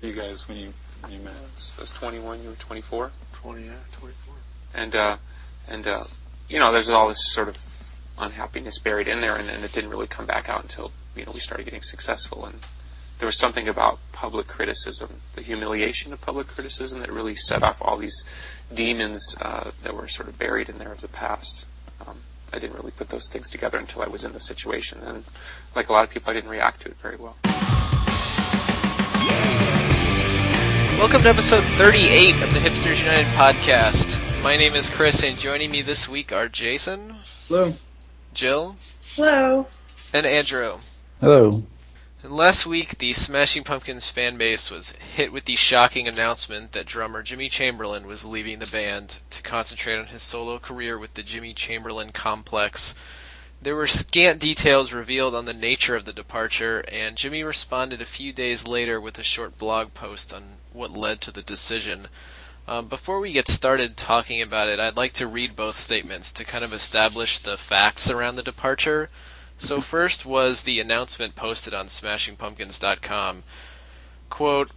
You guys, when you met? I was 21. You were 24. 24. And there's all this sort of unhappiness buried in there, and it didn't really come back out until we started getting successful. And there was something about public criticism, the humiliation of public criticism, that really set off all these demons that were sort of buried in there of the past. I didn't really put those things together until I was in the situation, and like a lot of people, I didn't react to it very well. Welcome to episode 38 of the Hipsters United podcast. My name is Chris, and joining me this week are Jason. Hello. Jill. Hello. And Andrew. Hello. And last week, the Smashing Pumpkins fan base was hit with the shocking announcement that drummer Jimmy Chamberlin was leaving the band to concentrate on his solo career with the Jimmy Chamberlin Complex. There were scant details revealed on the nature of the departure, and Jimmy responded a few days later with a short blog post on what led to the decision. Before we get started talking about it, I'd like to read both statements to kind of establish the facts around the departure. So first was the announcement posted on SmashingPumpkins.com. Quote,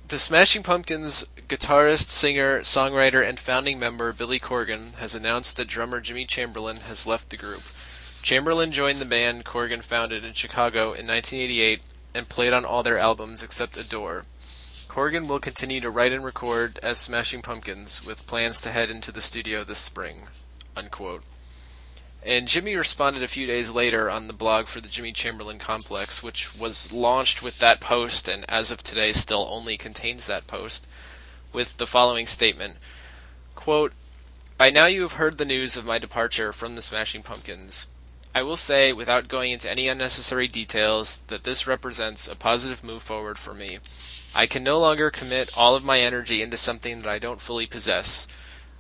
"The Smashing Pumpkins guitarist, singer, songwriter, and founding member Billy Corgan has announced that drummer Jimmy Chamberlin has left the group. Chamberlin joined the band Corgan founded in Chicago in 1988 and played on all their albums except Adore. Corgan will continue to write and record as Smashing Pumpkins with plans to head into the studio this spring." Unquote. And Jimmy responded a few days later on the blog for the Jimmy Chamberlin Complex, which was launched with that post and as of today still only contains that post, with the following statement. Quote, "By now you have heard the news of my departure from the Smashing Pumpkins. I will say, without going into any unnecessary details, that this represents a positive move forward for me. I can no longer commit all of my energy into something that I don't fully possess.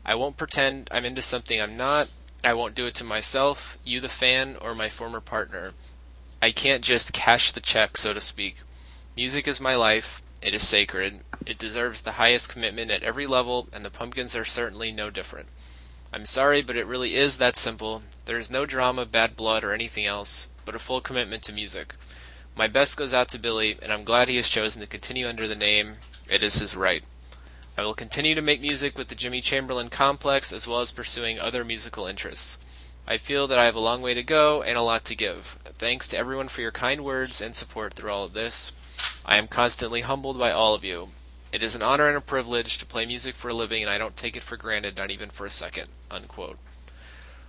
I won't pretend I'm into something I'm not. I won't do it to myself, you the fan, or my former partner. I can't just cash the check, so to speak. Music is my life. It is sacred. It deserves the highest commitment at every level, and the Pumpkins are certainly no different. I'm sorry, but it really is that simple. There is no drama, bad blood, or anything else, but a full commitment to music. My best goes out to Billy, and I'm glad he has chosen to continue under the name. It is his right. I will continue to make music with the Jimmy Chamberlin Complex as well as pursuing other musical interests. I feel that I have a long way to go and a lot to give. Thanks to everyone for your kind words and support through all of this. I am constantly humbled by all of you. It is an honor and a privilege to play music for a living, and I don't take it for granted, not even for a second." Unquote.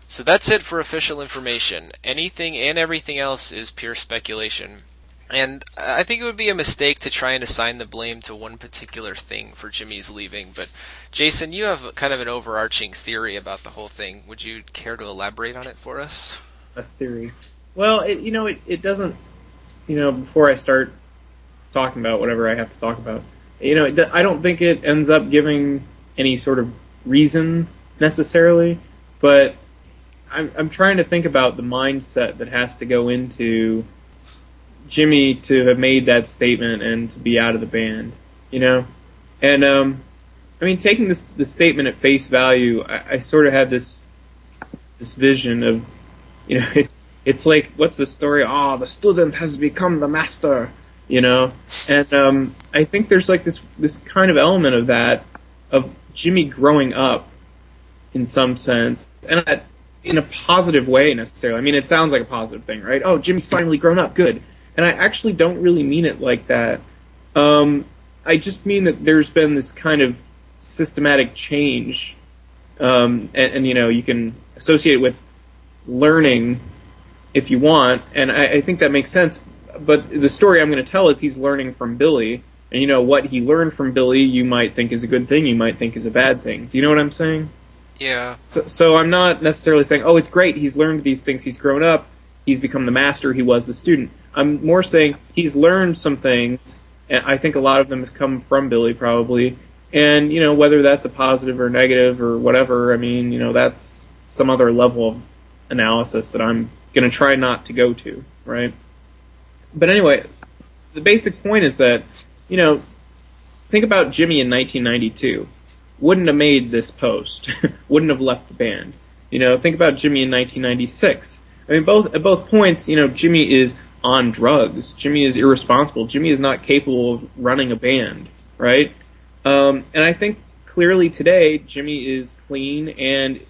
So that's it for official information. Anything and everything else is pure speculation. And I think it would be a mistake to try and assign the blame to one particular thing for Jimmy's leaving. But Jason, you have kind of an overarching theory about the whole thing. Would you care to elaborate on it for us? A theory. Well, it doesn't, before I start talking about whatever I have to talk about, I don't think it ends up giving any sort of reason necessarily, but I'm trying to think about the mindset that has to go into Jimmy to have made that statement and to be out of the band, And, taking the statement at face value, I sort of had this vision of, it's like, what's the story? The student has become the master, And I think there's like this kind of element of that, of Jimmy growing up in some sense, and not in a positive way necessarily. It sounds like a positive thing, right? Oh, Jimmy's finally grown up, good. And I actually don't really mean it like that. I just mean that there's been this kind of systematic change, and you can associate it with learning if you want, and I think that makes sense. But the story I'm going to tell is he's learning from Billy, and what he learned from Billy you might think is a good thing, you might think is a bad thing. Do you know what I'm saying? Yeah. So I'm not necessarily saying, oh, it's great, he's learned these things, he's grown up, he's become the master, he was the student. I'm more saying he's learned some things, and I think a lot of them have come from Billy probably, and, whether that's a positive or negative or whatever, that's some other level of analysis that I'm going to try not to go to, right? But anyway, the basic point is that, think about Jimmy in 1992. Wouldn't have made this post, wouldn't have left the band. Think about Jimmy in 1996. At both points, Jimmy is on drugs. Jimmy is irresponsible. Jimmy is not capable of running a band. right? And I think clearly today Jimmy is clean and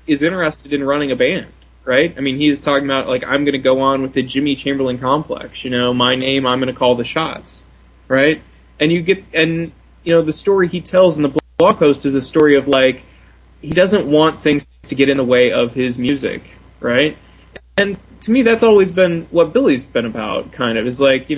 is interested in running a band, right? I mean, he is talking about, like, I'm going to go on with the Jimmy Chamberlin complex, my name, I'm going to call the shots, right? And the story he tells in the blog post is a story of, like, he doesn't want things to get in the way of his music, right? And to me, that's always been what Billy's been about, kind of, is like,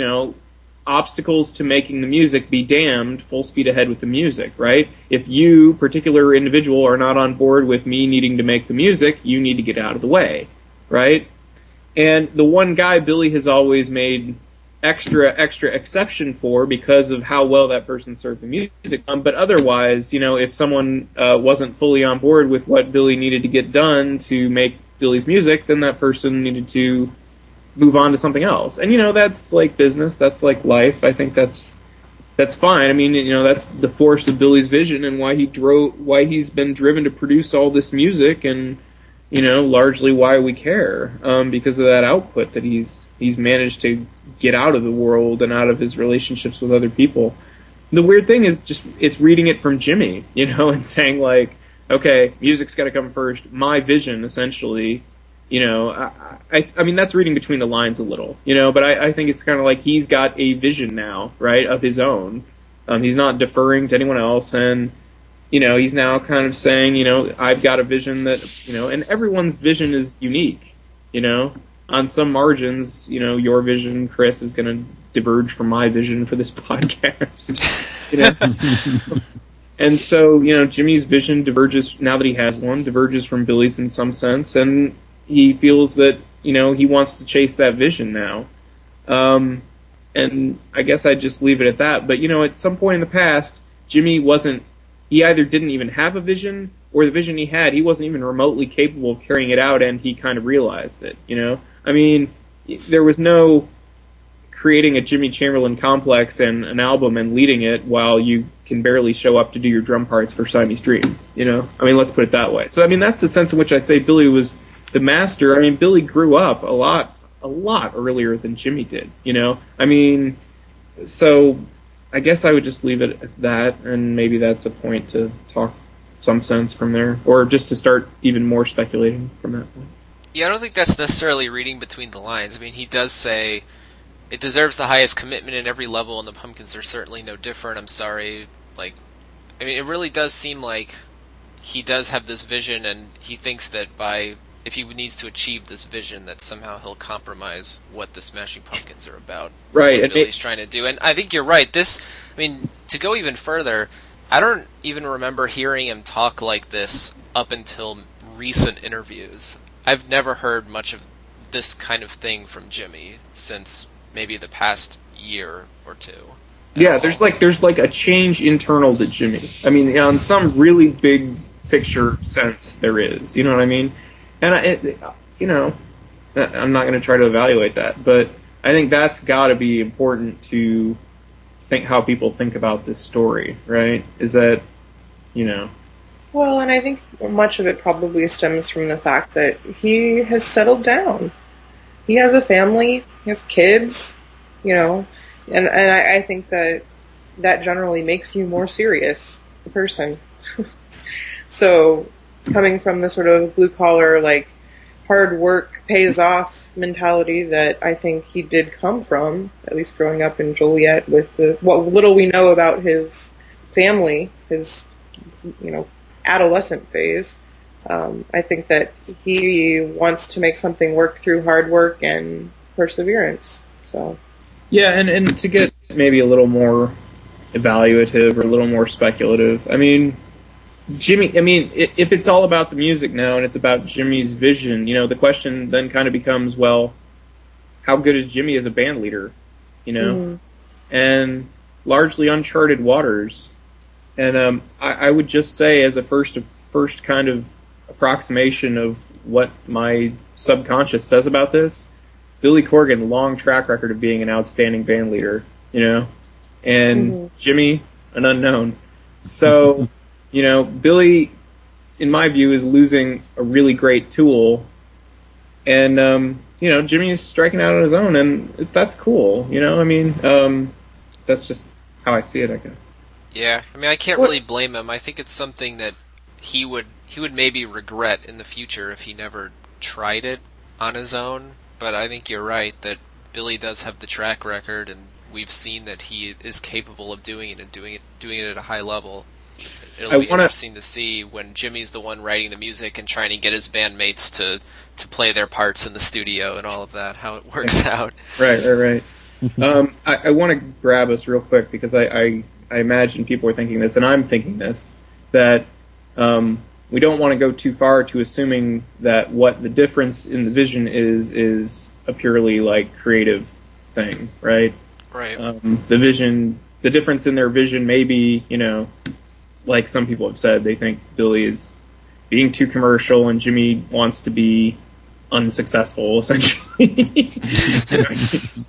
obstacles to making the music be damned, full speed ahead with the music, right? If you, particular individual, are not on board with me needing to make the music, you need to get out of the way, right? And the one guy Billy has always made extra exception for because of how well that person served the music. But otherwise, if someone wasn't fully on board with what Billy needed to get done to make Billy's music, then that person needed to move on to something else. And that's like business, that's like life. I think that's fine. I mean, that's the force of Billy's vision and why he's been driven to produce all this music, and largely why we care, because of that output that he's managed to get out of the world and out of his relationships with other people. The weird thing is just it's reading it from Jimmy, and saying, like, okay, music's got to come first. My vision, essentially. I mean, that's reading between the lines a little, but I think it's kind of like he's got a vision now, right, of his own. He's not deferring to anyone else, and, he's now kind of saying, I've got a vision that, and everyone's vision is unique, on some margins, your vision, Chris, is going to diverge from my vision for this podcast, And so, Jimmy's vision diverges, now that he has one, diverges from Billy's in some sense, and he feels that, he wants to chase that vision now. And I guess I'd just leave it at that. But, at some point in the past, Jimmy he either didn't even have a vision, or the vision he had, he wasn't even remotely capable of carrying it out, and he kind of realized it, I mean, there was no creating a Jimmy Chamberlin complex and an album and leading it while you can barely show up to do your drum parts for Siamese Dream, I mean, let's put it that way. So, I mean, that's the sense in which I say Billy was the master. I mean, Billy grew up a lot earlier than Jimmy did, I mean, so I guess I would just leave it at that, and maybe that's a point to talk some sense from there, or just to start even more speculating from that point. Yeah, I don't think that's necessarily reading between the lines. I mean, he does say it deserves the highest commitment in every level, and the Pumpkins are certainly no different. I'm sorry. Like, I mean, it really does seem like he does have this vision, and he thinks that if he needs to achieve this vision, that somehow he'll compromise what the Smashing Pumpkins are about. Right. What Billy's trying to do. And I think you're right. To go even further, I don't even remember hearing him talk like this up until recent interviews. I've never heard much of this kind of thing from Jimmy since maybe the past year or two. Yeah, there's like a change internal to Jimmy. I mean, on some really big picture sense, there is. You know what I mean? And I'm not going to try to evaluate that, but I think that's got to be important to think how people think about this story, right? Is that, Well, and I think much of it probably stems from the fact that he has settled down. He has a family, he has kids, and I think that generally makes you more serious, a person. So, coming from the sort of blue-collar, like, hard work pays off mentality that I think he did come from, at least growing up in Joliet, with what little we know about his family, his, adolescent phase. I think that he wants to make something work through hard work and perseverance. So, yeah, and to get maybe a little more evaluative or a little more speculative, I mean, Jimmy, if it's all about the music now and it's about Jimmy's vision, the question then kind of becomes, well, how good is Jimmy as a band leader? And largely uncharted waters. And I would just say, as a first kind of approximation of what my subconscious says about this, Billy Corgan, long track record of being an outstanding band leader, and Jimmy, an unknown. So, Billy, in my view, is losing a really great tool, and Jimmy is striking out on his own, and that's cool. That's just how I see it, I guess. Yeah, I mean, I can't really blame him. I think it's something that he would maybe regret in the future if he never tried it on his own. But I think you're right that Billy does have the track record, and we've seen that he is capable of doing it and doing it at a high level. It'll be interesting to see when Jimmy's the one writing the music and trying to get his bandmates to play their parts in the studio and all of that, how it works out. Right. I want to grab us real quick because I imagine people are thinking this, and I'm thinking this, that we don't want to go too far to assuming that what the difference in the vision is a purely like creative thing, right? Right. The difference in their vision may be, like some people have said, they think Billy is being too commercial and Jimmy wants to be unsuccessful, essentially.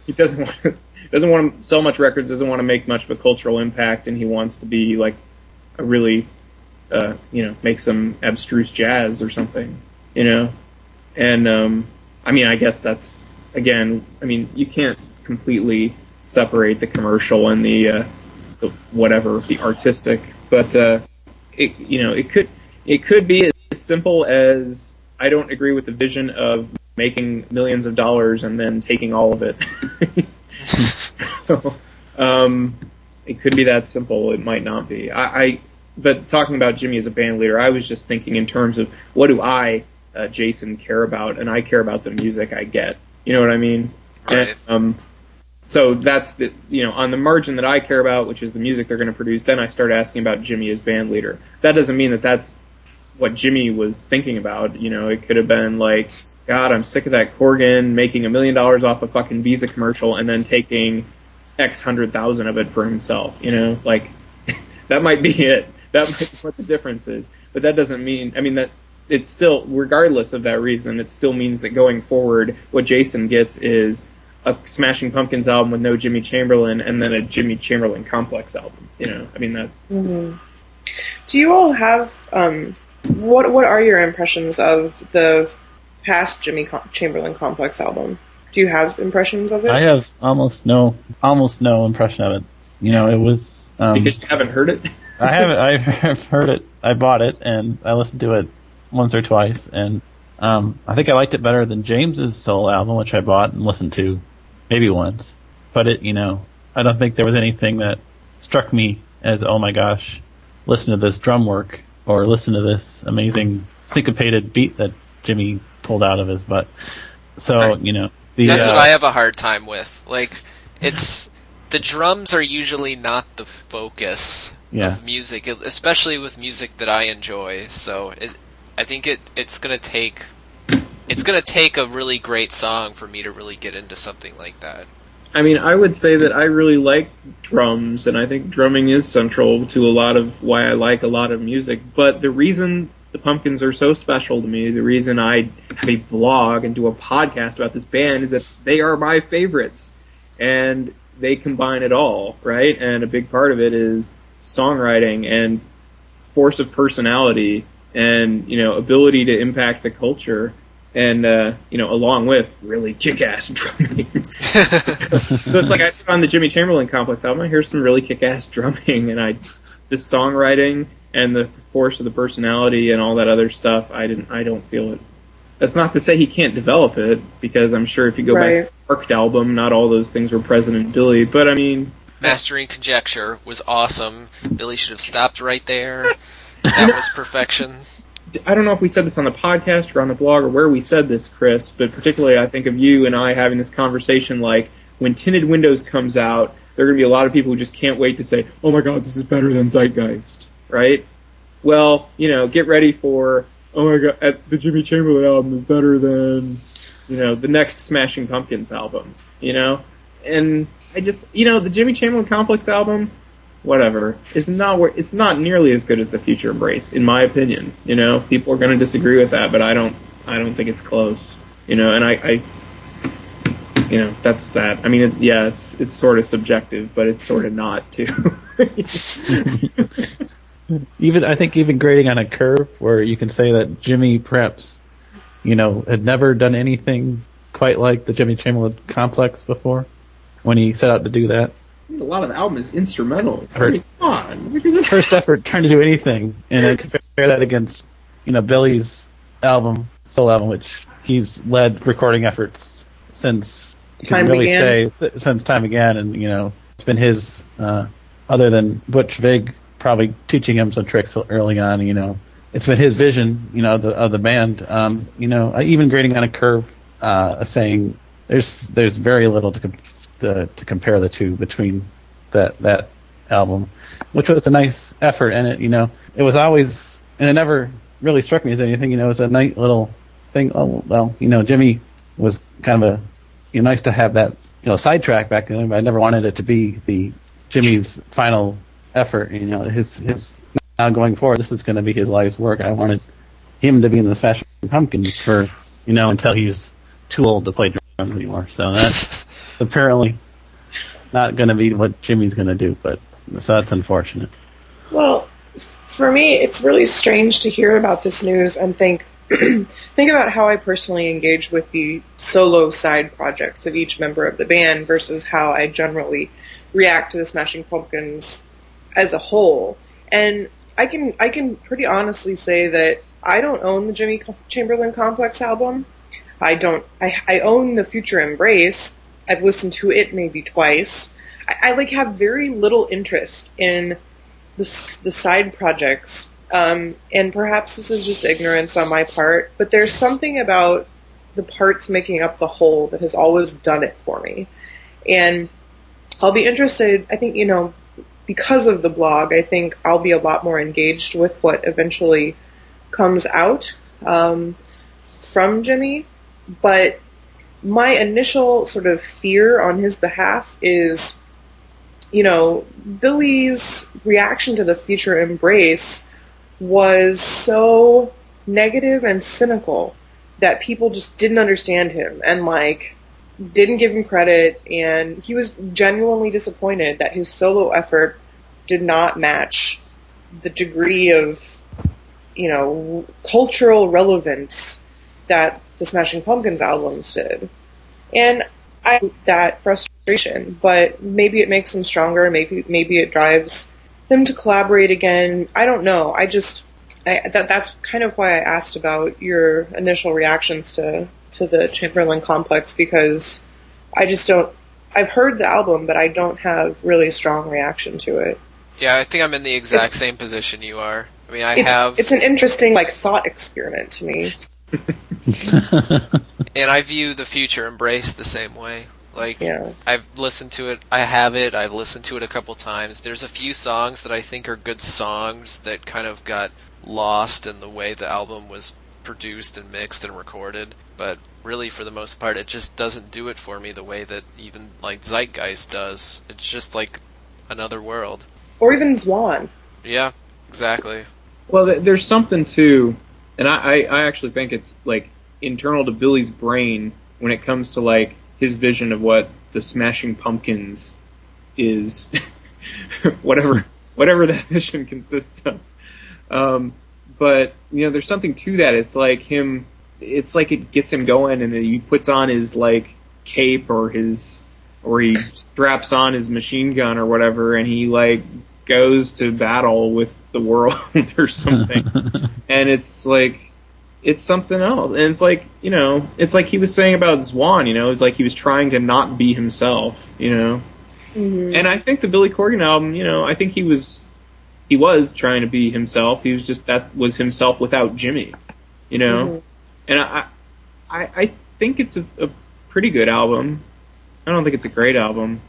He doesn't want to sell much records, doesn't want to make much of a cultural impact, and he wants to be like a really, make some abstruse jazz or something, And, I guess that's, again, you can't completely separate the commercial and the artistic, but it could be as simple as I don't agree with the vision of making millions of dollars and then taking all of it. So, it could be that simple. It might not be. But talking about Jimmy as a band leader, I was just thinking in terms of what do I, Jason, care about, and I care about the music I get. You know what I mean? Right. And, so that's the on the margin that I care about, which is the music they're going to produce. Then I start asking about Jimmy as band leader. That doesn't mean that that's what Jimmy was thinking about. It could have been like, God, I'm sick of that Corgan making $1 million off a fucking Visa commercial and then taking X 100,000 of it for himself. Like that might be it. That might be what the difference is. But that doesn't mean. That it's still, regardless of that reason, it still means that going forward, what Jason gets is a Smashing Pumpkins album with no Jimmy Chamberlin, and then a Jimmy Chamberlin Complex album. That. Mm-hmm. Do you all have what are your impressions of the past Jimmy Chamberlin Complex album? Do you have impressions of it? I have almost no impression of it. It was because you haven't heard it. I haven't. I've heard it. I bought it and I listened to it once or twice, and I think I liked it better than James's solo album, which I bought and listened to maybe once. But I don't think there was anything that struck me as, oh my gosh, listen to this drum work, or listen to this amazing syncopated beat that Jimmy pulled out of his butt. So, that's what I have a hard time with. Like, it's the drums are usually not the focus of music, especially with music that I enjoy. So I think it's gonna take a really great song for me to really get into something like that. I would say that I really like drums, and I think drumming is central to a lot of why I like a lot of music. But the reason the Pumpkins are so special to me, the reason I have a blog and do a podcast about this band, is that they are my favorites. And they combine it all, right? And a big part of it is songwriting and force of personality and, ability to impact the culture. And, along with really kick-ass drumming. So it's like I put on the Jimmy Chamberlin Complex album, I hear some really kick-ass drumming, and the songwriting and the force of the personality and all that other stuff, I don't feel it. That's not to say he can't develop it, because I'm sure if you go back to the Arced album, not all those things were present in Billy, but Mastering Conjecture was awesome. Billy should have stopped right there. That was perfection. I don't know if we said this on the podcast or on the blog or where we said this, Chris, but particularly I think of you and I having this conversation like, when Tinted Windows comes out, there are going to be a lot of people who just can't wait to say, oh my god, this is better than Zeitgeist, right? Well, get ready for, oh my god, the Jimmy Chamberlin album is better than, the next Smashing Pumpkins album, And I just, the Jimmy Chamberlin Complex album, whatever, it's not nearly as good as The Future Embrace, in my opinion. People are going to disagree with that, but I don't think it's close. And I that's that. It's sort of subjective, but it's sort of not too. I think even grading on a curve where you can say that Jimmy perhaps, had never done anything quite like the Jimmy Chamberlin Complex before when he set out to do that. A lot of the album is instrumentals. Heard- I mean, come on. Look at this. First effort trying to do anything, and then compare that against Billy's solo album, which he's led recording efforts since Time began. since time began, and it's been his other than Butch Vig probably teaching him some tricks early on. It's been his vision, of the band. Even grading on a curve, saying there's very little to compare the two between that album, which was a nice effort, and it was always, and it never really struck me as anything. It was a nice little thing. Oh well, Jimmy was kind of nice to have that sidetrack back then, but I never wanted it to be the Jimmy's final effort. His now going forward, this is going to be his life's work. I wanted him to be in the Smashing Pumpkins for until he's too old to play drums anymore. So that's apparently not going to be what Jimmy's going to do. But so that's unfortunate. Well, for me, it's really strange to hear about this news and think about how I personally engage with the solo side projects of each member of the band versus how I generally react to the Smashing Pumpkins as a whole. And I can pretty honestly say that I don't own the Jimmy Chamberlin Complex album. I own the Future Embrace. I've listened to it maybe twice. I have very little interest in the side projects. And perhaps this is just ignorance on my part, but there's something about the parts making up the whole that has always done it for me. And I'll be interested, I think, because of the blog, I think I'll be a lot more engaged with what eventually comes out from Jimmy. But my initial sort of fear on his behalf is, Billy's reaction to the Future Embrace was so negative and cynical that people just didn't understand him and didn't give him credit, and he was genuinely disappointed that his solo effort did not match the degree of cultural relevance that the Smashing Pumpkins albums did. And I that frustration, but maybe it makes them stronger, maybe it drives them to collaborate again. I don't know. That's kind of why I asked about your initial reactions to the Chamberlain Complex, because I just don't. I've heard the album, but I don't have really a strong reaction to it. Yeah, I think I'm in the exact same position you are. I mean, It's an interesting thought experiment to me. And I view the Future Embrace the same way. Yeah. I've listened to it. I've listened to it a couple times. There's a few songs that I think are good songs that kind of got lost in the way the album was produced and mixed and recorded. But really, for the most part, it just doesn't do it for me the way that even Zeitgeist does. It's just like another world. Or even Zwan. Yeah, exactly. Well, there's something to, and I actually think it's internal to Billy's brain when it comes to his vision of what the Smashing Pumpkins is, whatever that vision consists of. But there's something to that. It's it gets him going, and then he puts on his cape or he straps on his machine gun or whatever, and he goes to battle with the world or something. And it's something else. And it's it's he was saying about Zwan, it's he was trying to not be himself, Mm-hmm. And I think the Billy Corgan album, I think he was trying to be himself. He was just, that was himself without Jimmy, Mm-hmm. And I think it's a pretty good album. I don't think it's a great album.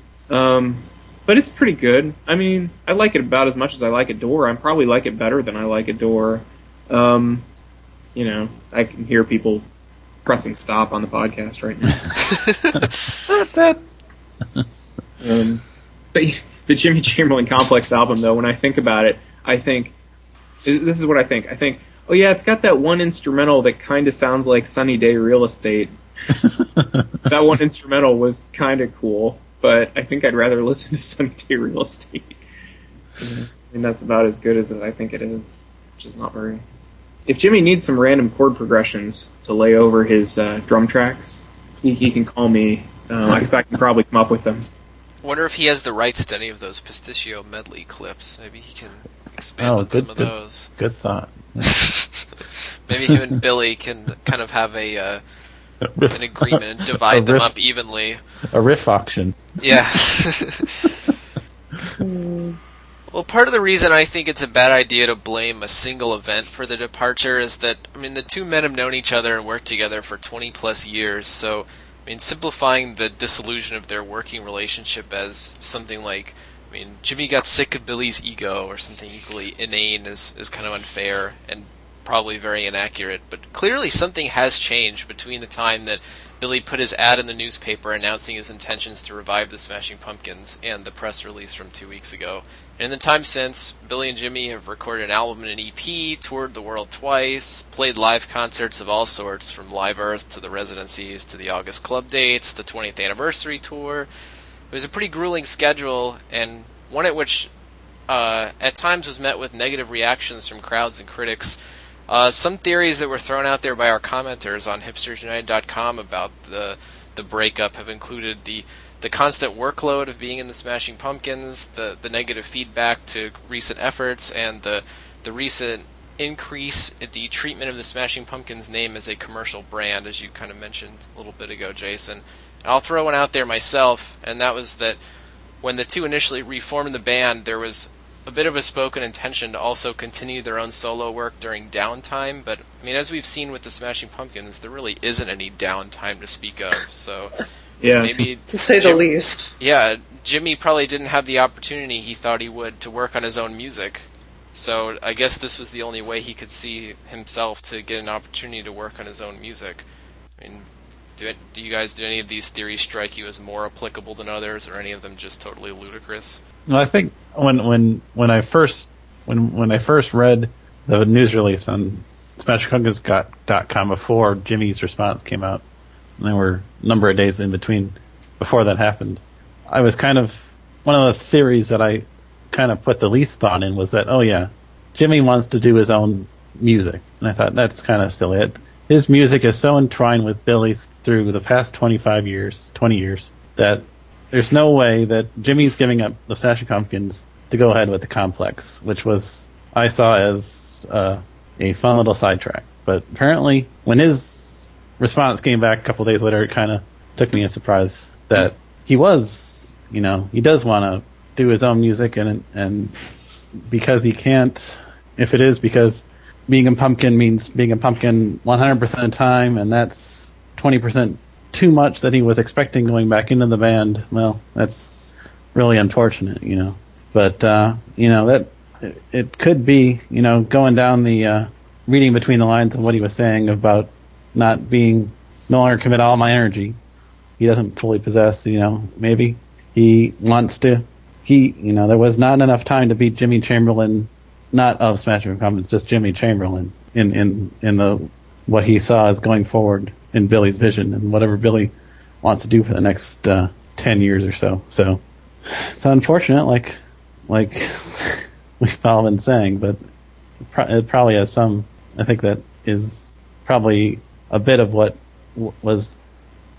But it's pretty good. I mean, I like it about as much as I like Adore. I probably like it better than I like Adore. I can hear people pressing stop on the podcast right now. But the Jimmy Chamberlin Complex album, though, when I think about it, this is what I think. I think, oh yeah, it's got that one instrumental that kind of sounds like Sunny Day Real Estate. That one instrumental was kind of cool. But I think I'd rather listen to Sunny Day Real Estate. And that's about as good as I think it is, which is not very... If Jimmy needs some random chord progressions to lay over his drum tracks, he can call me, because I can probably come up with them. wonder if he has the rights to any of those Pistachio medley clips. Maybe he can expand on some of those. Good thought. Maybe him and Billy can kind of have an agreement and divide them up evenly. A riff auction. Yeah. Well, part of the reason I think it's a bad idea to blame a single event for the departure is that, I mean, the two men have known each other and worked together for 20 plus years, so, I mean, simplifying the dissolution of their working relationship as something like, I mean, Jimmy got sick of Billy's ego or something equally inane is kind of unfair and probably very inaccurate, but clearly something has changed between the time that Billy put his ad in the newspaper announcing his intentions to revive the Smashing Pumpkins and the press release from 2 weeks ago. And in the time since, Billy and Jimmy have recorded an album and an EP, toured the world twice, played live concerts of all sorts, from Live Earth to the residencies to the August club dates, the 20th anniversary tour. It was a pretty grueling schedule, and one at which at times was met with negative reactions from crowds and critics. Some theories that were thrown out there by our commenters on hipstersunited.com about the breakup have included the constant workload of being in the Smashing Pumpkins, the negative feedback to recent efforts, and the recent increase in the treatment of the Smashing Pumpkins name as a commercial brand, as you kind of mentioned a little bit ago, Jason. And I'll throw one out there myself, and that was that when the two initially reformed the band, there was a bit of a spoken intention to also continue their own solo work during downtime, but I mean, as we've seen with the Smashing Pumpkins, there really isn't any downtime to speak of, so Yeah. Maybe to say the least. Yeah, Jimmy probably didn't have the opportunity he thought he would to work on his own music, so I guess this was the only way he could see himself to get an opportunity to work on his own music. I mean, do any of these theories strike you as more applicable than others, or any of them just totally ludicrous? Well, I think when I first read the news release on SmashingPumpkins.com before Jimmy's response came out, and there were a number of days in between before that happened, I was kind of, one of the theories that I kind of put the least thought in was that, oh yeah, Jimmy wants to do his own music, and I thought that's kind of silly. His music is so entwined with Billy's through the past 20 years, that there's no way that Jimmy's giving up the Smashing Pumpkins to go ahead with the Complex, which I saw as a fun little sidetrack. But apparently, when his response came back a couple days later, it kind of took me as surprise that he does want to do his own music, and because he can't, if it is because being a pumpkin means being a pumpkin 100% of the time, and that's 20% too much that he was expecting going back into the band, well, that's really unfortunate, But, that it could be, going down the, reading between the lines of what he was saying about no longer commit all my energy. He doesn't fully possess, maybe he wants to, there was not enough time to beat Jimmy Chamberlin, not of Smashing Pumpkins, just Jimmy Chamberlin in the what he saw as going forward in Billy's vision and whatever Billy wants to do for the next 10 years or so. So it's unfortunate, like we've all been saying, but it probably has some. I think that is probably a bit of what was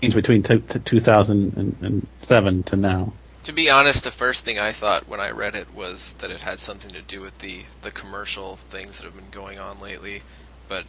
changed between 2007 to now. To be honest, the first thing I thought when I read it was that it had something to do with the commercial things that have been going on lately, but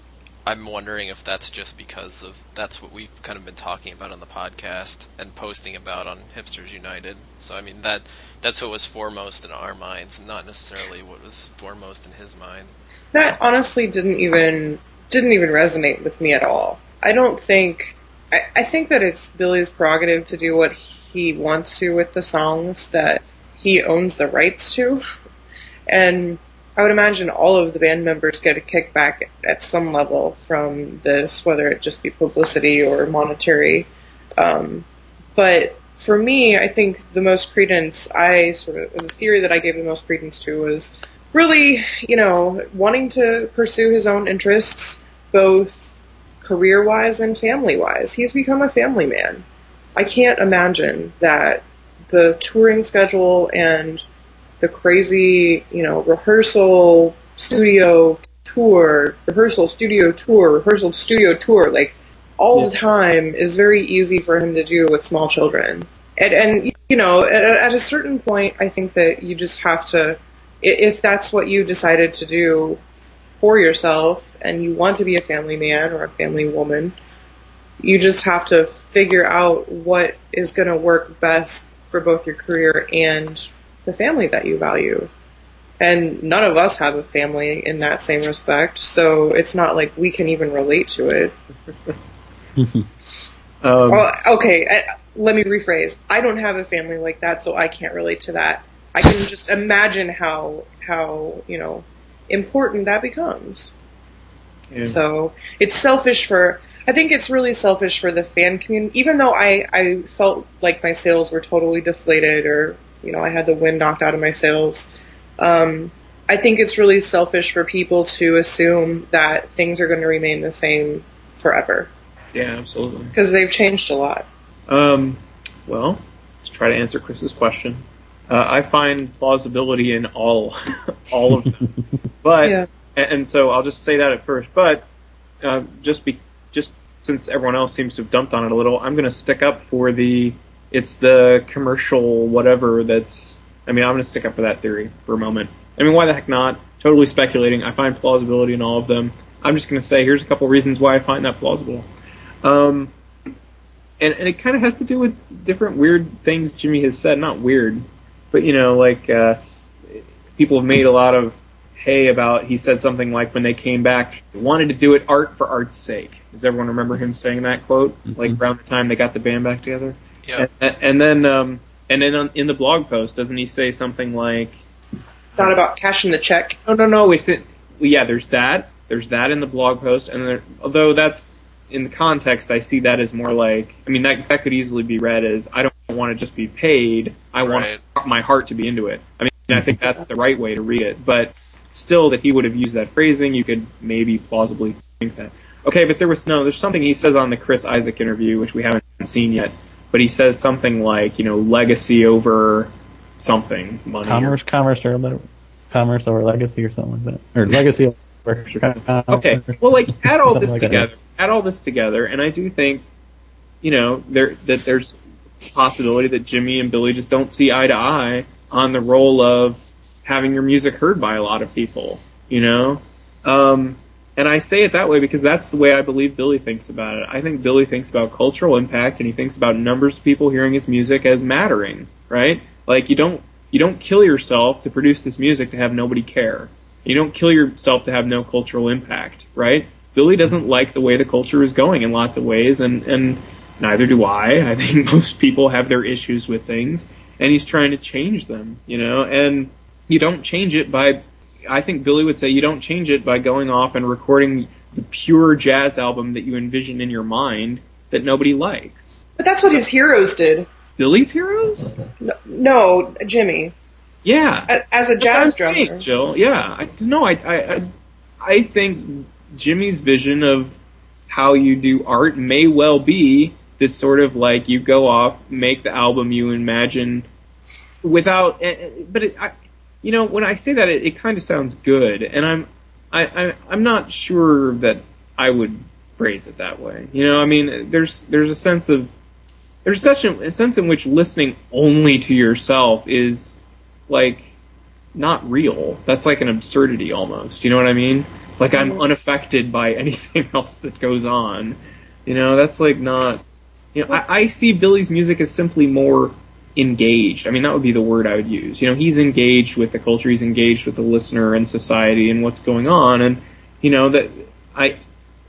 I'm wondering if that's just because that's what we've kind of been talking about on the podcast and posting about on Hipsters United. So I mean that's what was foremost in our minds, not necessarily what was foremost in his mind. That honestly didn't even resonate with me at all. I think that it's Billy's prerogative to do what he wants to with the songs that he owns the rights to, and I would imagine all of the band members get a kickback at some level from this, whether it just be publicity or monetary. But for me, I think the most credence the theory that I gave the most credence to was really, wanting to pursue his own interests, both career-wise and family-wise. He's become a family man. I can't imagine that the touring schedule and the crazy, rehearsal, studio tour, like, all the time is very easy for him to do with small children. And at a certain point, I think that you just have to, if that's what you decided to do for yourself and you want to be a family man or a family woman, you just have to figure out what is going to work best for both your career and the family that you value. And none of us have a family in that same respect, so it's not like we can even relate to it. Okay, let me rephrase. I don't have a family like that, so I can't relate to that. I can just imagine how important that becomes. Yeah. So it's selfish I think it's really selfish for the fan community, even though I felt like my sales were totally deflated or, I had the wind knocked out of my sails. I think it's really selfish for people to assume that things are going to remain the same forever. Yeah, absolutely. Because they've changed a lot. Well, let's try to answer Chris's question. I find plausibility in all of them. But, yeah. And so I'll just say that at first. But just since everyone else seems to have dumped on it a little, I'm going to stick up for it's the commercial whatever I'm going to stick up for that theory for a moment. I mean, why the heck not? Totally speculating. I find plausibility in all of them. I'm just going to say, here's a couple reasons why I find that plausible. And it kind of has to do with different weird things Jimmy has said. Not weird, but, people have made a lot of hay about, he said something like when they came back, they wanted to do it art for art's sake. Does everyone remember him saying that quote? Mm-hmm. Like around the time they got the band back together? Yeah. And then in the blog post, doesn't he say something like... Not about cashing the check. No. There's that. There's that in the blog post. And although that's... In the context, I see that as more like... I mean, that could easily be read as, I don't want to just be paid. I want my heart to be into it. I mean, I think that's the right way to read it. But still, that he would have used that phrasing, you could maybe plausibly think that. Okay, but there's something he says on the Chris Isaak interview, which we haven't seen yet. But he says something like, legacy over something, money. Commerce over legacy or something like that. Or legacy over... Okay, well, add all this together. Add all this together, and I do think, that there's a possibility that Jimmy and Billy just don't see eye to eye on the role of having your music heard by a lot of people, And I say it that way because that's the way I believe Billy thinks about it. I think Billy thinks about cultural impact, and he thinks about numbers of people hearing his music as mattering, right? Like, you don't kill yourself to produce this music to have nobody care. You don't kill yourself to have no cultural impact, right? Billy doesn't like the way the culture is going in lots of ways, and neither do I. I think most people have their issues with things, and he's trying to change them, and you don't change it by... I think Billy would say you don't change it by going off and recording the pure jazz album that you envision in your mind that nobody likes. But that's what his heroes did. Billy's heroes? No, Jimmy. Yeah. As a jazz drummer. Jill. Yeah. I think Jimmy's vision of how you do art may well be this sort of you go off, make the album you imagine without... when I say that, it kind of sounds good, and I'm not sure that I would phrase it that way. There's a sense a sense in which listening only to yourself is not real. That's like an absurdity almost. You know what I mean? Like I'm unaffected by anything else that goes on. That's not. I see Billy's music as simply more engaged. I mean, that would be the word I would use. He's engaged with the culture, he's engaged with the listener and society and what's going on, and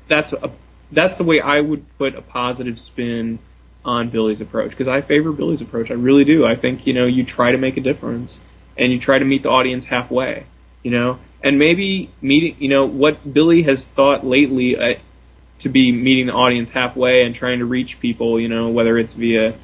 that's the way I would put a positive spin on Billy's approach, because I favor Billy's approach. I really do. I think you try to make a difference and you try to meet the audience halfway. And maybe meeting what Billy has thought lately to be meeting the audience halfway and trying to reach people. Whether it's via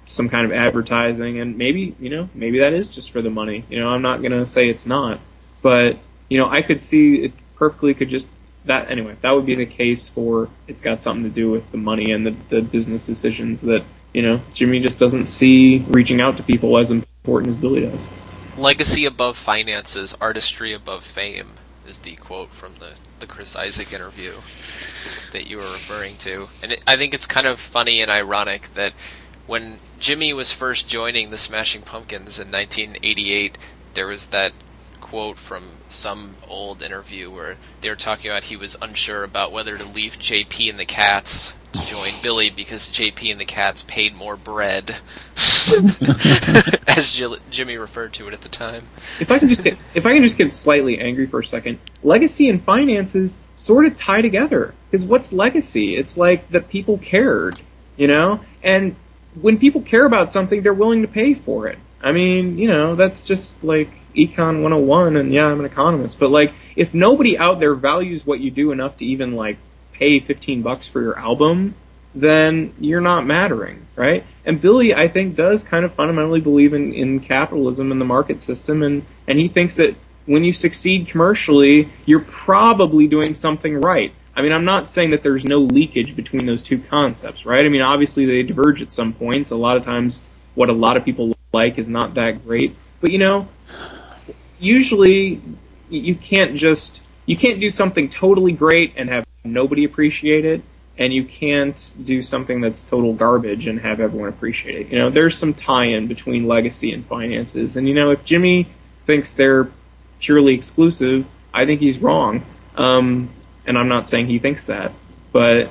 some kind of advertising, and maybe that is just for the money. I'm not going to say it's not, but I could see it perfectly could just that anyway. That would be the case for it's got something to do with the money and the business decisions that Jimmy just doesn't see reaching out to people as important as Billy does. Legacy above finances, artistry above fame is the quote from the Chris Isaak interview that you were referring to. And I think it's kind of funny and ironic that when Jimmy was first joining the Smashing Pumpkins in 1988, there was that quote from some old interview where they were talking about he was unsure about whether to leave JP and the Cats to join Billy because JP and the Cats paid more bread, as Jimmy referred to it at the time. If I can just get slightly angry for a second, legacy and finances sort of tie together. Because what's legacy? It's like that people cared, and when people care about something, they're willing to pay for it. I mean, that's just like Econ 101, and yeah, I'm an economist, but like, if nobody out there values what you do enough to even like pay $15 for your album, then you're not mattering, right? And Billy, I think, does kind of fundamentally believe in capitalism and the market system, and he thinks that when you succeed commercially, you're probably doing something right. I mean, I'm not saying that there's no leakage between those two concepts, right? I mean, obviously they diverge at some points. A lot of times what a lot of people like is not that great. But, usually you can't do something totally great and have nobody appreciate it, and you can't do something that's total garbage and have everyone appreciate it. There's some tie-in between legacy and finances, and if Jimmy thinks they're purely exclusive, I think he's wrong. And I'm not saying he thinks that, but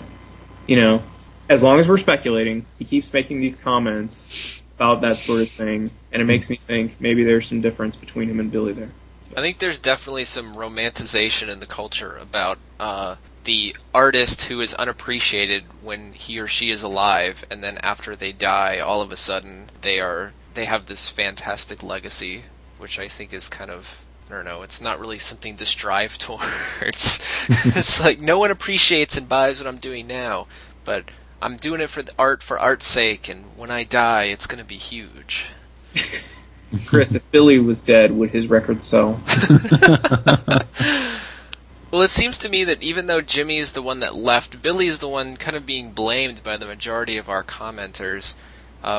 as long as we're speculating, he keeps making these comments about that sort of thing, and it makes me think maybe there's some difference between him and Billy there. I think there's definitely some romanticization in the culture about the artist who is unappreciated when he or she is alive, and then after they die, all of a sudden they have this fantastic legacy, which I think is kind of, I don't know, it's not really something to strive towards. It's like no one appreciates and buys what I'm doing now, but I'm doing it for art's sake, and when I die, it's going to be huge. Chris, if Billy was dead, would his record sell? Well, it seems to me that even though Jimmy is the one that left, Billy's the one kind of being blamed by the majority of our commenters.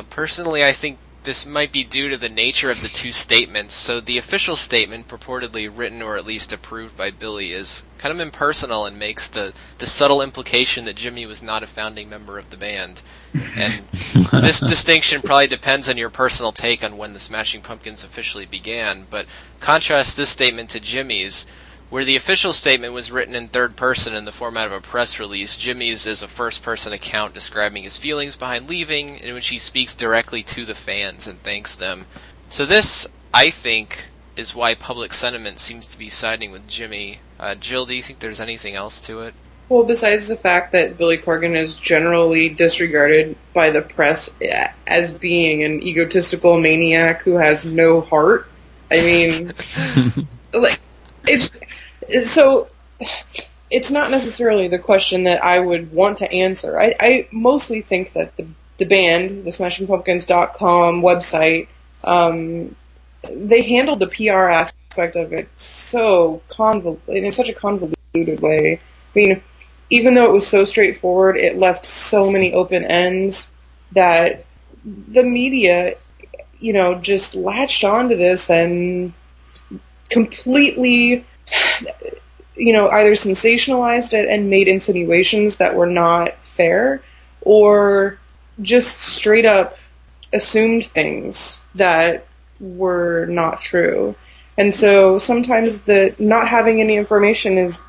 Personally, I think this might be due to the nature of the two statements. So the official statement, purportedly written or at least approved by Billy, is kind of impersonal and makes the subtle implication that Jimmy was not a founding member of the band. And this distinction probably depends on your personal take on when the Smashing Pumpkins officially began, but contrast this statement to Jimmy's, where the official statement was written in third person in the format of a press release. Jimmy's is a first-person account describing his feelings behind leaving, in which he speaks directly to the fans and thanks them. So this, I think, is why public sentiment seems to be siding with Jimmy. Jill, do you think there's anything else to it? Well, besides the fact that Billy Corgan is generally disregarded by the press as being an egotistical maniac who has no heart, I mean, like, it's not necessarily the question that I would want to answer. I mostly think that the band, the SmashingPumpkins.com website, they handled the PR aspect of it in such a convoluted way. I mean, even though it was so straightforward, it left so many open ends that the media, just latched onto this and completely, either sensationalized it and made insinuations that were not fair, or just straight up assumed things that were not true. And so sometimes the not having any information is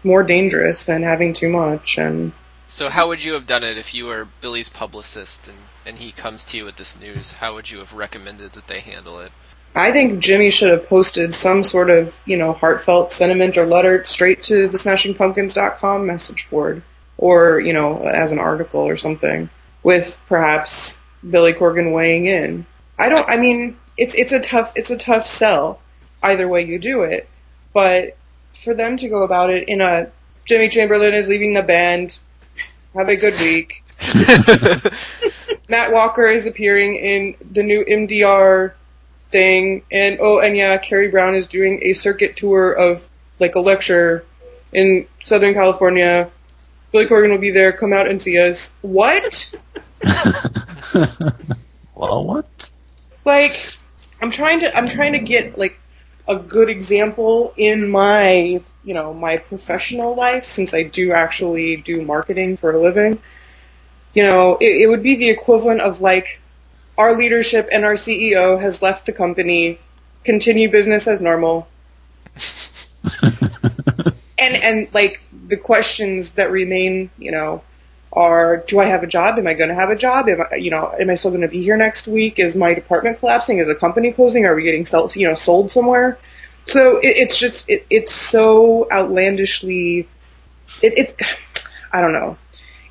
more dangerous than having too much. And so how would you have done it if you were Billy's publicist and he comes to you with this news? How would you have recommended that they handle it? I think Jimmy should have posted some sort of, heartfelt sentiment or letter straight to the SmashingPumpkins.com message board, or, as an article or something, with perhaps Billy Corgan weighing in. It's a tough sell either way you do it, but for them to go about it in a Jimmy Chamberlin is leaving the band, have a good week, Matt Walker is appearing in the new MDR thing, and Carrie Brown is doing a circuit tour of like a lecture in Southern California. Billy Corgan will be there. Come out and see us. What? Well, what? Like, I'm trying to get like a good example in my my professional life, since I do actually do marketing for a living. You know, it would be the equivalent of like our leadership and our CEO has left the company, continue business as normal. and like the questions that remain, you know, are, do I have a job? Am I going to have a job? Am I still going to be here next week? Is my department collapsing? Is a company closing? Are we getting sold somewhere? So it's so outlandishly, I don't know.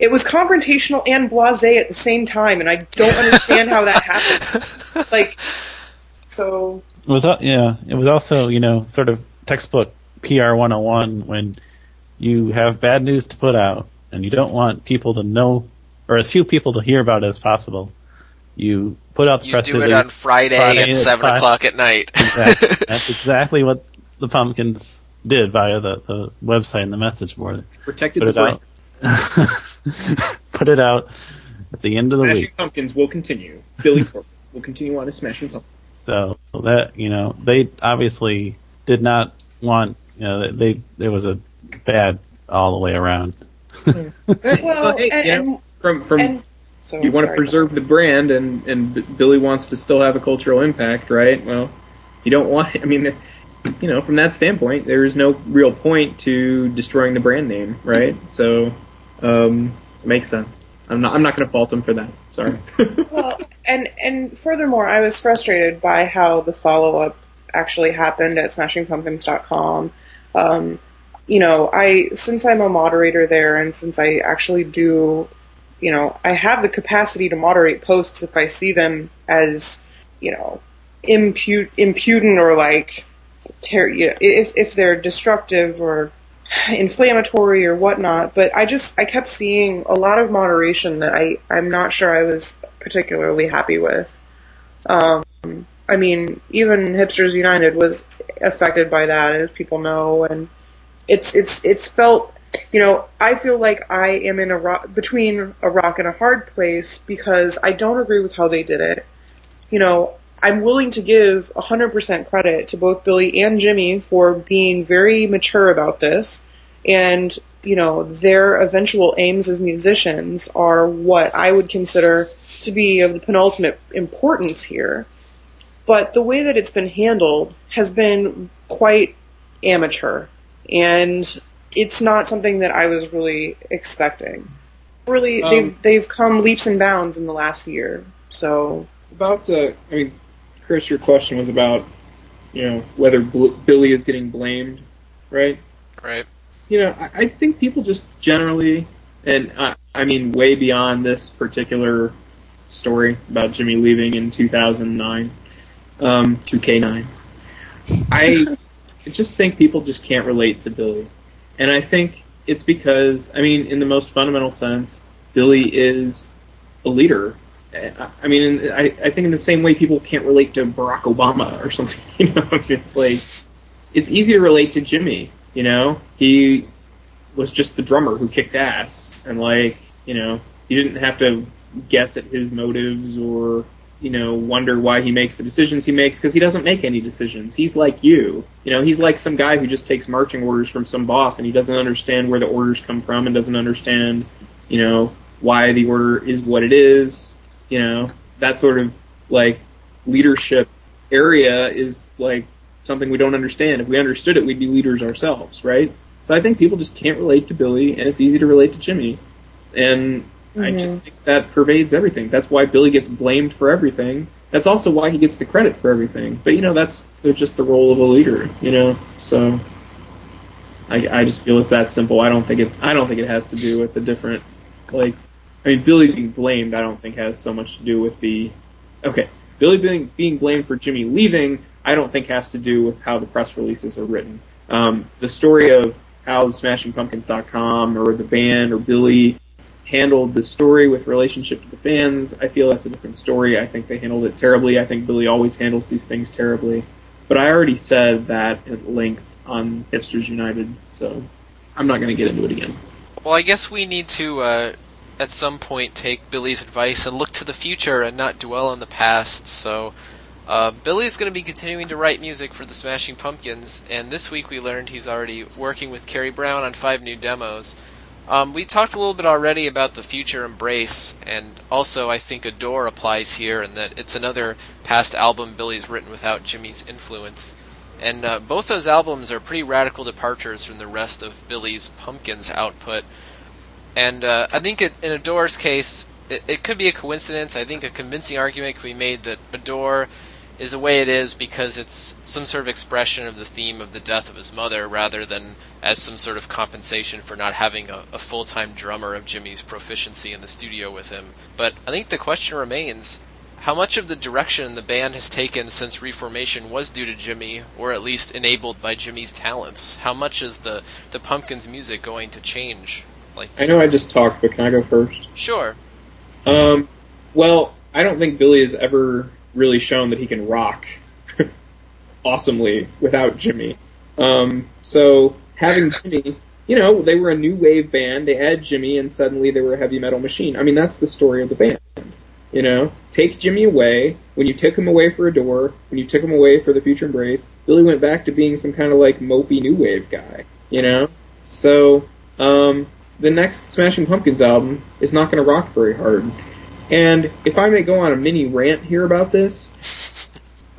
It was confrontational and blasé at the same time, and I don't understand how that happened. Like, so It was It was also, you know, sort of textbook PR 101 when you have bad news to put out and you don't want people to know, or as few people to hear about it as possible. You put out the press release. You do it on Friday at 7 o'clock at night. Exactly. That's exactly what the Pumpkins did via the website and the message board. Protected Put the brand. Put it out at the end of the Smashing week. Pumpkins will continue. Billy Corgan will continue on as Smashing Pumpkins. So that, you know, they obviously did not want, you know, there was a bad all the way around. well, hey, from so, you want to preserve the brand, and Billy wants to still have a cultural impact, right? Well, you don't want. I mean, you know, from that standpoint, there is no real point to destroying the brand name, right? So, it makes sense. I'm not going to fault him for that. Sorry. Well, and furthermore, I was frustrated by how the follow-up actually happened at SmashingPumpkins.com. You know, since I'm a moderator there, and since I actually do, you know, I have the capacity to moderate posts if I see them as, you know, impudent or like, if they're destructive or inflammatory or whatnot. But I kept seeing a lot of moderation that I'm not sure I was particularly happy with. I mean, even Hipsters United was affected by that, as people know, and it's felt, you know, I feel like I am between a rock and a hard place because I don't agree with how they did it. You know, I'm willing to give 100% credit to both Billy and Jimmy for being very mature about this, and, you know, their eventual aims as musicians are what I would consider to be of the penultimate importance here. But the way that it's been handled has been quite amateur, and it's not something that I was really expecting. Really, they've come leaps and bounds in the last year. So I mean, Chris, your question was about, you know, whether Billy is getting blamed, right? Right. You know, I think people just generally, and I mean, way beyond this particular story about Jimmy leaving in 2009, 2K9. I just think people just can't relate to Billy. And I think it's because, I mean, in the most fundamental sense, Billy is a leader. I mean, I think in the same way people can't relate to Barack Obama or something, you know, it's like, it's easy to relate to Jimmy, you know? He was just the drummer who kicked ass, and like, you know, you didn't have to guess at his motives or, you know, wonder why he makes the decisions he makes, because he doesn't make any decisions. He's like you. You know, he's like some guy who just takes marching orders from some boss, and he doesn't understand where the orders come from and doesn't understand, you know, why the order is what it is. You know, that sort of, like, leadership area is, like, something we don't understand. If we understood it, we'd be leaders ourselves, right? So I think people just can't relate to Billy, and it's easy to relate to Jimmy. And I just think that pervades everything. That's why Billy gets blamed for everything. That's also why he gets the credit for everything. But, you know, that's just the role of a leader, you know? So I just feel it's that simple. I don't think it has to do with the different, like, I mean, Billy being blamed, I don't think has so much to do with Billy being blamed for Jimmy leaving, I don't think has to do with how the press releases are written. The story of how SmashingPumpkins.com or the band or Billy handled the story with relationship to the fans, I feel that's a different story. I think they handled it terribly. I think Billy always handles these things terribly. But I already said that at length on Hipsters United, so I'm not going to get into it again. Well, I guess we need to, at some point, take Billy's advice and look to the future and not dwell on the past. So Billy's going to be continuing to write music for the Smashing Pumpkins, and this week we learned he's already working with Kerry Brown on 5 new demos. We talked a little bit already about the future embrace, and also I think Adore applies here, and that it's another past album Billy's written without Jimmy's influence. And both those albums are pretty radical departures from the rest of Billy's Pumpkins output. And I think in Adore's case, it could be a coincidence. I think a convincing argument could be made that Adore is the way it is because it's some sort of expression of the theme of the death of his mother rather than as some sort of compensation for not having a full-time drummer of Jimmy's proficiency in the studio with him. But I think the question remains, how much of the direction the band has taken since reformation was due to Jimmy, or at least enabled by Jimmy's talents? How much is the Pumpkins' music going to change? I know I just talked, but can I go first? Sure. Well, I don't think Billy has ever really shown that he can rock awesomely without Jimmy. So having Jimmy, they were a new wave band. They had Jimmy, and suddenly they were a heavy metal machine. I mean, that's the story of the band. Take Jimmy away. When you took him away for Adore, when you took him away for the Future Embrace, Billy went back to being some kind of mopey new wave guy. So the next Smashing Pumpkins album is not going to rock very hard. And if I may go on a mini rant here about this,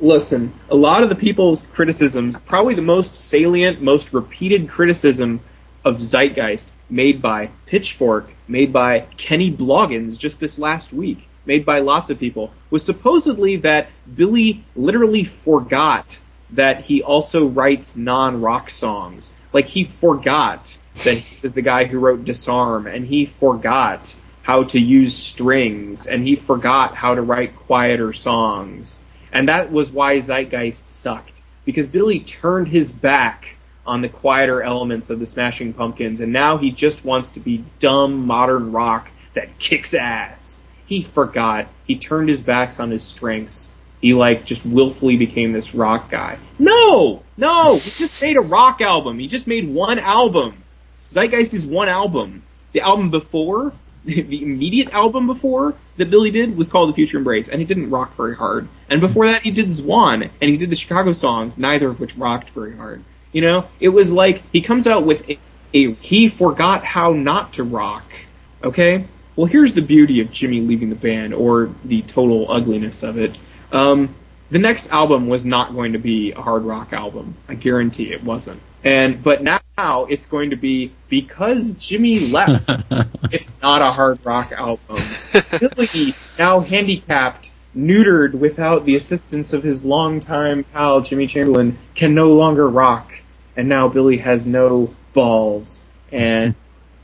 listen, a lot of the people's criticisms, probably the most salient, most repeated criticism of Zeitgeist made by Pitchfork, made by Kenny Bloggins just this last week, made by lots of people, was supposedly that Billy literally forgot that he also writes non-rock songs. He forgot that he was the guy who wrote Disarm, and he forgot how to use strings, and he forgot how to write quieter songs. And that was why Zeitgeist sucked, because Billy turned his back on the quieter elements of the Smashing Pumpkins, and now he just wants to be dumb modern rock that kicks ass. He forgot. He turned his back on his strengths. He just willfully became this rock guy. No! He just made a rock album. He just made one album. Zeitgeist is one album. The album before, the immediate album before that Billy did was called The Future Embrace, and he didn't rock very hard. And before that, he did Swan, and he did the Chicago songs, neither of which rocked very hard. It was he comes out with he forgot how not to rock. Okay? Well, here's the beauty of Jimmy leaving the band, or the total ugliness of it. The next album was not going to be a hard rock album. I guarantee it wasn't. But now it's going to be, because Jimmy left, it's not a hard rock album. Billy, now handicapped, neutered without the assistance of his longtime pal Jimmy Chamberlin, can no longer rock. And now Billy has no balls, and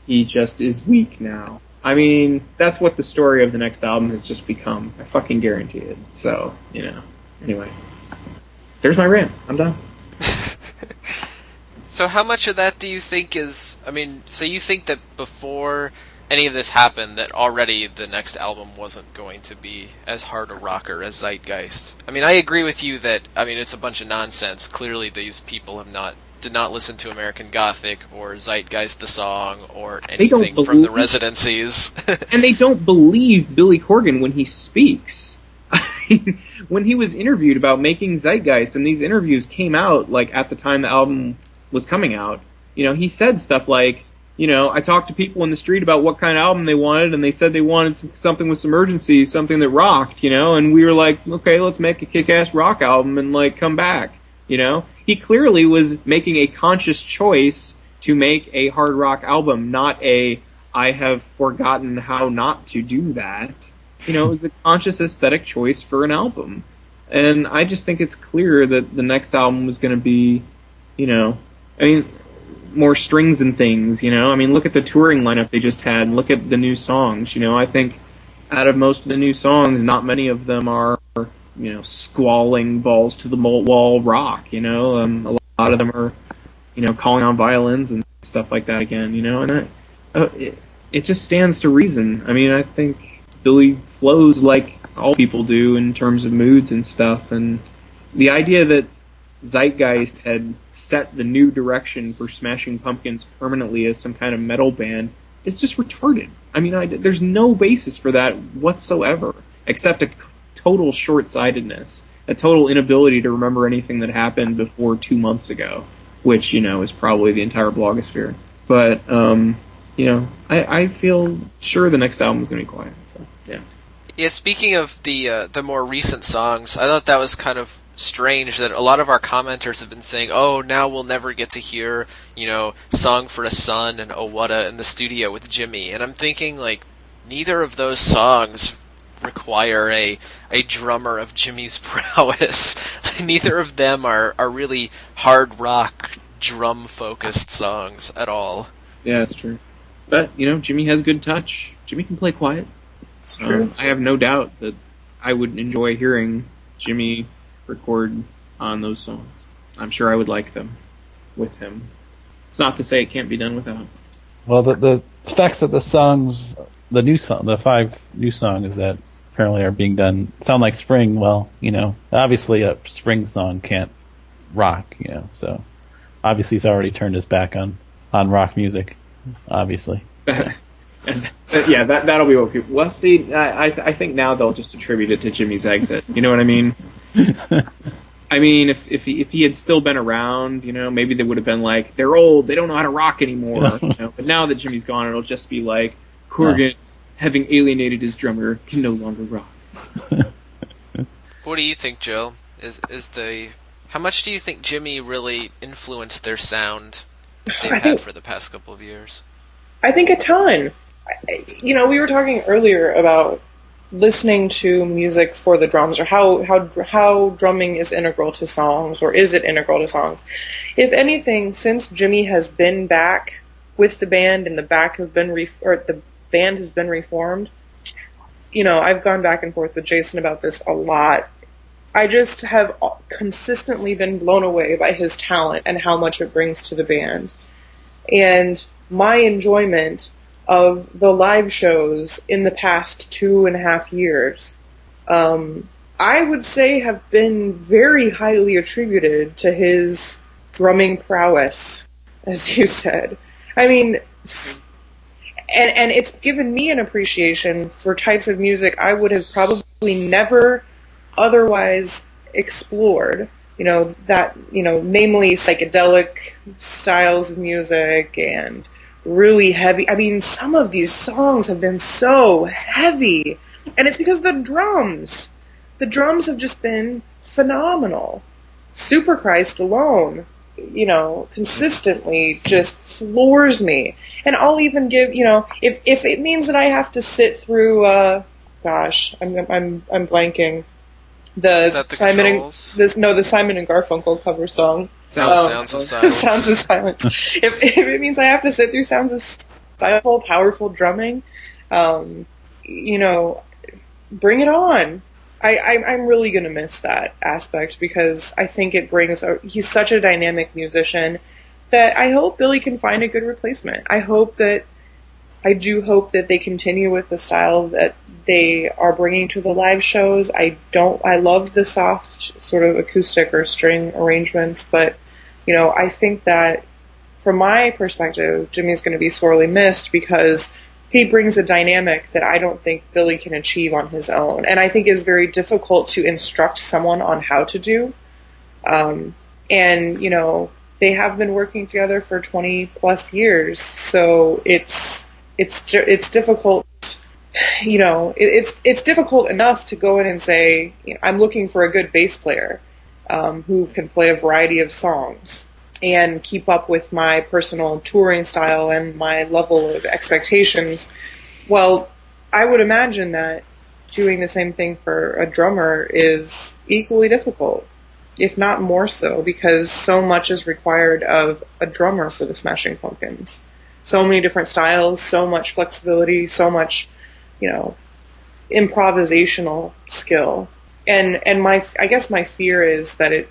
he just is weak now. I mean, that's what the story of the next album has just become. I fucking guarantee it. So, anyway. There's my rant. I'm done. So how much of that do you think is... so you think that before any of this happened, that already the next album wasn't going to be as hard a rocker as Zeitgeist? I agree with you that, it's a bunch of nonsense. Clearly these people did not listen to American Gothic or Zeitgeist the song or anything from the Residencies. And they don't believe Billy Corgan when he speaks. When he was interviewed about making Zeitgeist, and these interviews came out at the time the album was coming out, he said stuff like, I talked to people in the street about what kind of album they wanted, and they said they wanted something with some urgency, something that rocked, and we were like, okay, let's make a kick-ass rock album and come back, He clearly was making a conscious choice to make a hard rock album, not I have forgotten how not to do that. It was a conscious aesthetic choice for an album. And I just think it's clear that the next album was going to be, more strings and things, look at the touring lineup they just had, and look at the new songs, I think out of most of the new songs, not many of them are, squalling balls to the wall rock, a lot of them are, calling on violins and stuff like that again, and it just stands to reason. I think Billy flows like all people do in terms of moods and stuff, and the idea that Zeitgeist had set the new direction for Smashing Pumpkins permanently as some kind of metal band is just retarded. There's no basis for that whatsoever, except a total short-sightedness, a total inability to remember anything that happened before 2 months ago, which, is probably the entire blogosphere. But, I feel sure the next album is going to be quiet. So yeah. Yeah, speaking of the more recent songs, I thought that was kind of strange that a lot of our commenters have been saying, "Oh, now we'll never get to hear, Song for a Son and Oh Whata in the studio with Jimmy." And I'm thinking, like, neither of those songs require a drummer of Jimmy's prowess. Neither of them are really hard rock drum focused songs at all. Yeah, that's true. But Jimmy has good touch. Jimmy can play quiet. It's true. I have no doubt that I would enjoy hearing Jimmy record on those songs. I'm sure I would like them with him. It's not to say it can't be done without. Well, the fact that the 5 new songs that apparently are being done sound like spring. Well, obviously a spring song can't rock. So obviously he's already turned his back on rock music. Obviously. Yeah, that'll be what people. Well, see, I think now they'll just attribute it to Jimmy's exit. You know what I mean? I mean, if he had still been around, maybe they would have been like, they're old, they don't know how to rock anymore. But now that Jimmy's gone, it'll just be like, Corgan, having alienated his drummer, can no longer rock. What do you think, Joe? How much do you think Jimmy really influenced their sound that they've had for the past couple of years? I think a ton. We were talking earlier about listening to music for the drums, or how drumming is integral to songs, or is it integral to songs? If anything, since Jimmy has been back with the band and the band has been reformed, I've gone back and forth with Jason about this a lot. I just have consistently been blown away by his talent and how much it brings to the band. And my enjoyment of the live shows in the past 2.5 years, I would say have been very highly attributed to his drumming prowess, as you said. I mean, and it's given me an appreciation for types of music I would have probably never otherwise explored. Namely psychedelic styles of music and really heavy. I mean, some of these songs have been so heavy, and it's because the drums have just been phenomenal. Superchrist alone, consistently just floors me. And I'll even give, if it means that I have to sit through, I'm blanking. Is that the Controls? The Simon and Garfunkel cover song. Sounds of Silence. Sounds of Silence. If it means I have to sit through Sounds of Silence, powerful drumming, bring it on. I'm really going to miss that aspect because I think it brings. He's such a dynamic musician that I hope Billy can find a good replacement. I do hope that they continue with the style that they are bringing to the live shows. I love the soft sort of acoustic or string arrangements, but I think that from my perspective, Jimmy's going to be sorely missed because he brings a dynamic that I don't think Billy can achieve on his own, and I think is very difficult to instruct someone on how to do. They have been working together for 20 plus years, so it's difficult. It's difficult enough to go in and say, I'm looking for a good bass player who can play a variety of songs and keep up with my personal touring style and my level of expectations. Well, I would imagine that doing the same thing for a drummer is equally difficult, if not more so, because so much is required of a drummer for the Smashing Pumpkins. So many different styles, so much flexibility, so much, improvisational skill. And I guess my fear is that I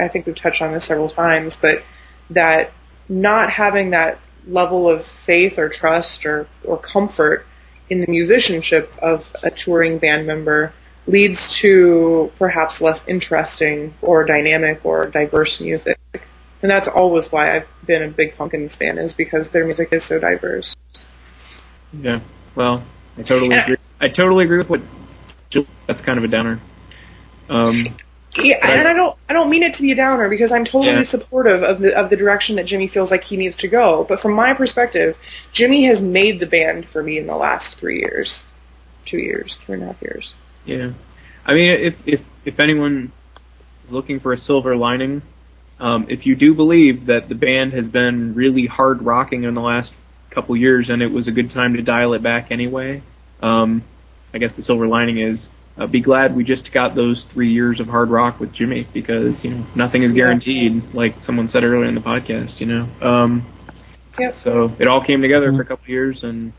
think we've touched on this several times, but that not having that level of faith or trust or comfort in the musicianship of a touring band member leads to perhaps less interesting or dynamic or diverse music. And that's always why I've been a big Pumpkins fan, is because their music is so diverse. Yeah, well, I totally agree. I totally agree with what Jill. That's kind of a downer. Yeah, and I don't mean it to be a downer because I'm totally supportive of the direction that Jimmy feels like he needs to go. But from my perspective, Jimmy has made the band for me in the last 3 years, 2 years, 2.5 years. Yeah, I mean, if anyone is looking for a silver lining, if you do believe that the band has been really hard rocking in the last couple years and it was a good time to dial it back anyway, I guess the silver lining is. Be glad we just got those 3 years of hard rock with Jimmy because nothing is guaranteed, like someone said earlier in the podcast. So it all came together for a couple of years, and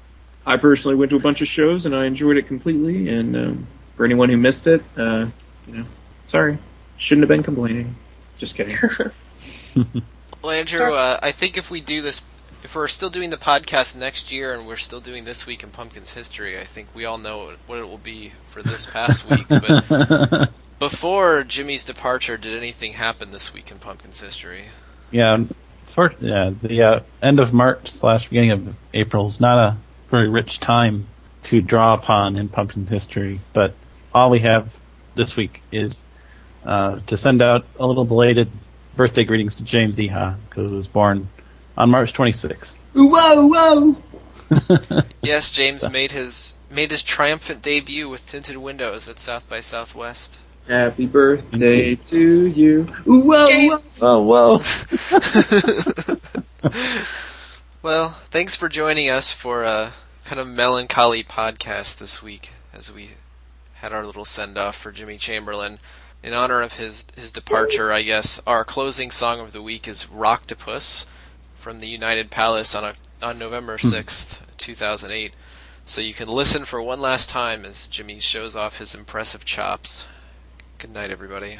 I personally went to a bunch of shows and I enjoyed it completely. And for anyone who missed it, sorry, shouldn't have been complaining. Just kidding. Well, Andrew, I think if we're still doing the podcast next year and we're still doing This Week in Pumpkins History, I think we all know what it will be for this past week. But before Jimmy's departure, did anything happen this week in Pumpkins History? Yeah, the end of March / beginning of April is not a very rich time to draw upon in Pumpkins history, but all we have this week is to send out a little belated birthday greetings to James Iha, who was born on March 26th. Whoa! Yes, James made his triumphant debut with tinted windows at South by Southwest. Happy birthday to you. Whoa! Oh, whoa. Well, thanks for joining us for a kind of melancholy podcast this week as we had our little send-off for Jimmy Chamberlin. In honor of his departure, I guess, our closing song of the week is Rocktopus from the United Palace on November 6th, 2008. So you can listen for one last time as Jimmy shows off his impressive chops. Good night, everybody.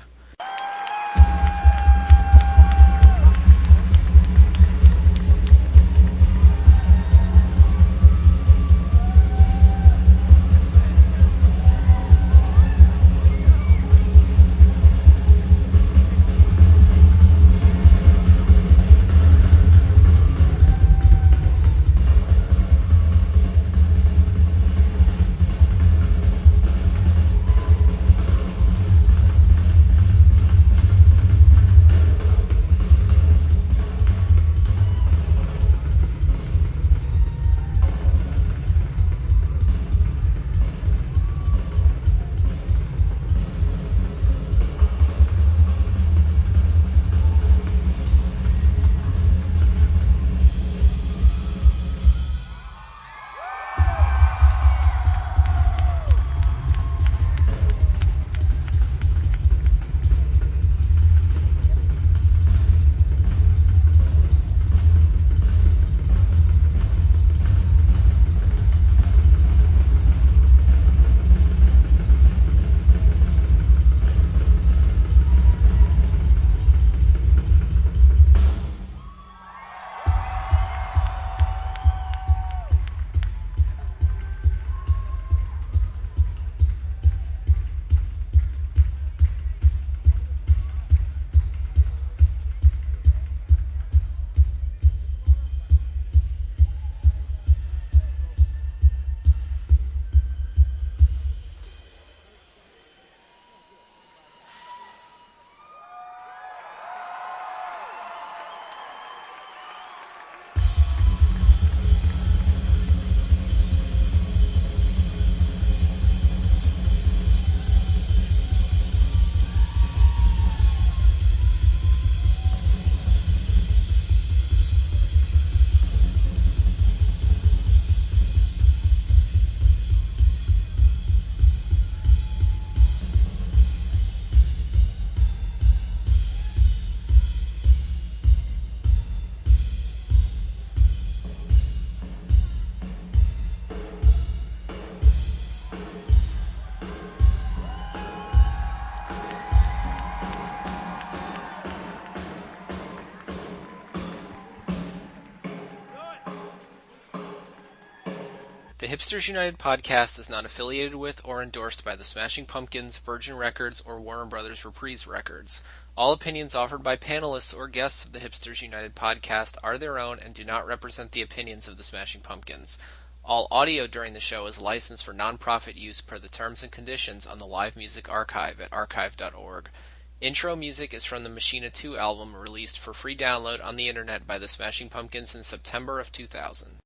The Hipsters United podcast is not affiliated with or endorsed by the Smashing Pumpkins, Virgin Records, or Warner Brothers Reprise Records. All opinions offered by panelists or guests of the Hipsters United podcast are their own and do not represent the opinions of the Smashing Pumpkins. All audio during the show is licensed for non-profit use per the terms and conditions on the Live Music Archive at archive.org. Intro music is from the Machina 2 album released for free download on the internet by the Smashing Pumpkins in September of 2000.